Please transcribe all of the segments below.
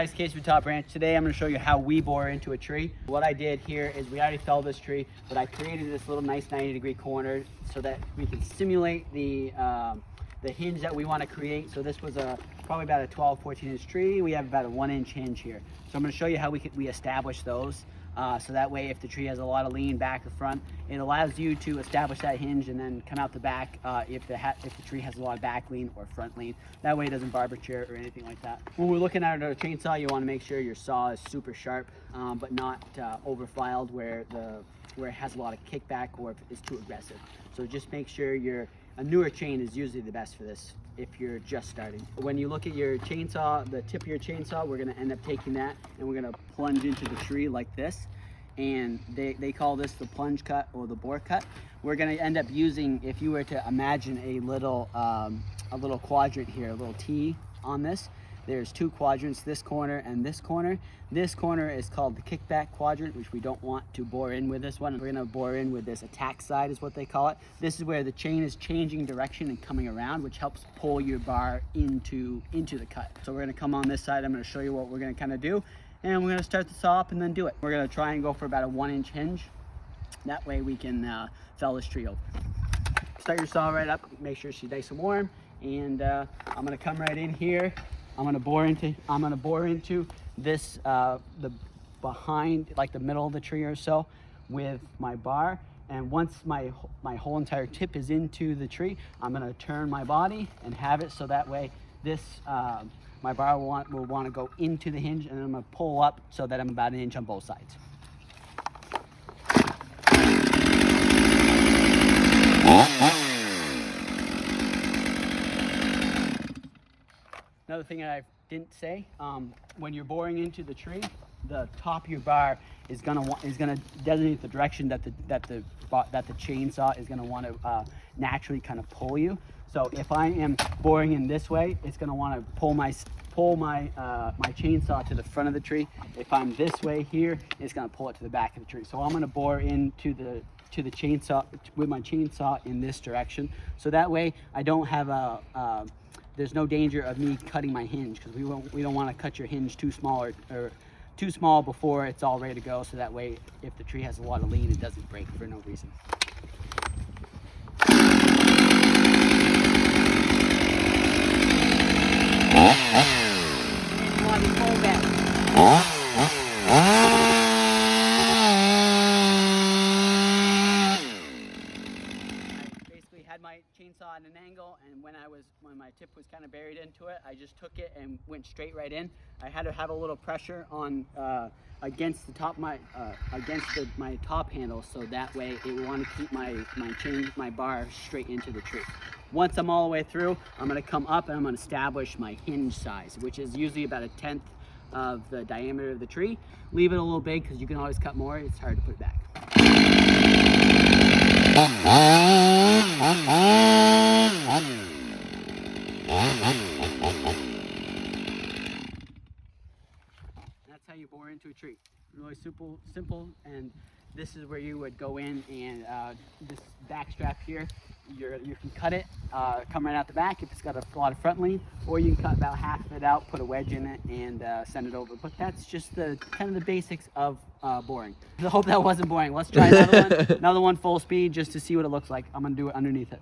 guys, Case with Top Branch. Today I'm going to show you how we bore into a tree. What I did here is we already felled this tree, but I created this little nice 90-degree corner so that we can simulate the hinge that we want to create. So this was probably about a 12-14 inch tree. We have about a 1-inch hinge here. So I'm going to show you how we establish those. So that way, if the tree has a lot of lean back or front, it allows you to establish that hinge and then come out the back if the tree has a lot of back lean or front lean. That way it doesn't barber or anything like that. When we're looking at a chainsaw, you want to make sure your saw is super sharp, but not over-filed where it has a lot of kickback or if it's too aggressive. So just make sure a newer chain is usually the best for this if you're just starting. When you look at your chainsaw, the tip of your chainsaw, we're going to end up taking that and we're going to plunge into the tree like this. And they call this the plunge cut or the bore cut. We're going to end up using, if you were to imagine a little quadrant here, a little T on this. There's two quadrants, this corner and this corner. This corner is called the kickback quadrant, which we don't want to bore in with this one. We're gonna bore in with this attack side is what they call it. This is where the chain is changing direction and coming around, which helps pull your bar into the cut. So we're gonna come on this side. I'm gonna show you what we're gonna kind of do. And we're gonna start the saw up and then do it. We're gonna try and go for about a 1-inch hinge. That way we can fell this tree over. Start your saw right up, make sure she's nice and warm. And I'm gonna come right in here. I'm gonna bore into this, the behind, like the middle of the tree or so with my bar. And once my whole entire tip is into the tree, I'm gonna turn my body and have it so that way this, my bar will want to go into the hinge, and then I'm gonna pull up so that I'm about 1 inch on both sides. Another thing I didn't say, when you're boring into the tree, the top of your bar is gonna designate the direction that the chainsaw is gonna want to naturally kind of pull you. So if I am boring in this way, it's gonna want to pull my chainsaw to the front of the tree. If I'm this way here, it's gonna pull it to the back of the tree. So I'm gonna bore into the chainsaw with my chainsaw in this direction. So that way I don't have there's no danger of me cutting my hinge, because we don't want to cut your hinge too small or too small before it's all ready to go. So that way, if the tree has a lot of lean, it doesn't break for no reason. You want to pull back. Had my chainsaw at an angle, and when my tip was kind of buried into it, I just took it and went straight right in. I had to have a little pressure on against the top my top handle, so that way it would want to keep my bar straight into the tree. Once I'm all the way through, I'm going to come up and I'm going to establish my hinge size, which is usually about 1/10 of the diameter of the tree. Leave it a little big because you can always cut more. It's hard to put it back. That's how you bore into a tree. Really simple, and this is where you would go in and this back strap here, you can cut it, come right out the back if it's got a lot of front lean, or you can cut about half of it out, put a wedge in it, and send it over. But that's just kind of the basics of boring. I hope that wasn't boring. Let's try another one full speed just to see what it looks like. I'm gonna do it underneath it.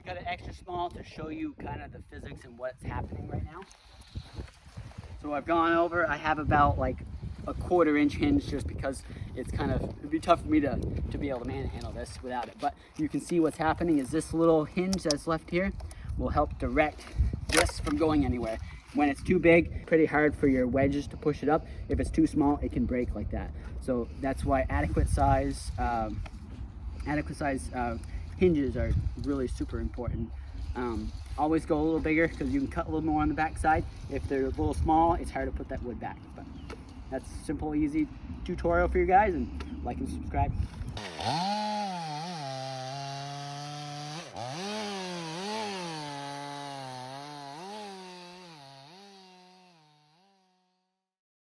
Got it extra small to show you kind of the physics and what's happening right now. So I've gone over, I have about like a 1/4 inch hinge just because it'd be tough for me to be able to manhandle this without it. But you can see what's happening is this little hinge that's left here will help direct this from going anywhere. When it's too big, pretty hard for your wedges to push it up. If it's too small, it can break like that. So that's why adequate size hinges are really super important Always go a little bigger because you can cut a little more on the back side. If they're a little small, it's hard to put that wood back. But that's simple, easy tutorial for you guys, and like and subscribe.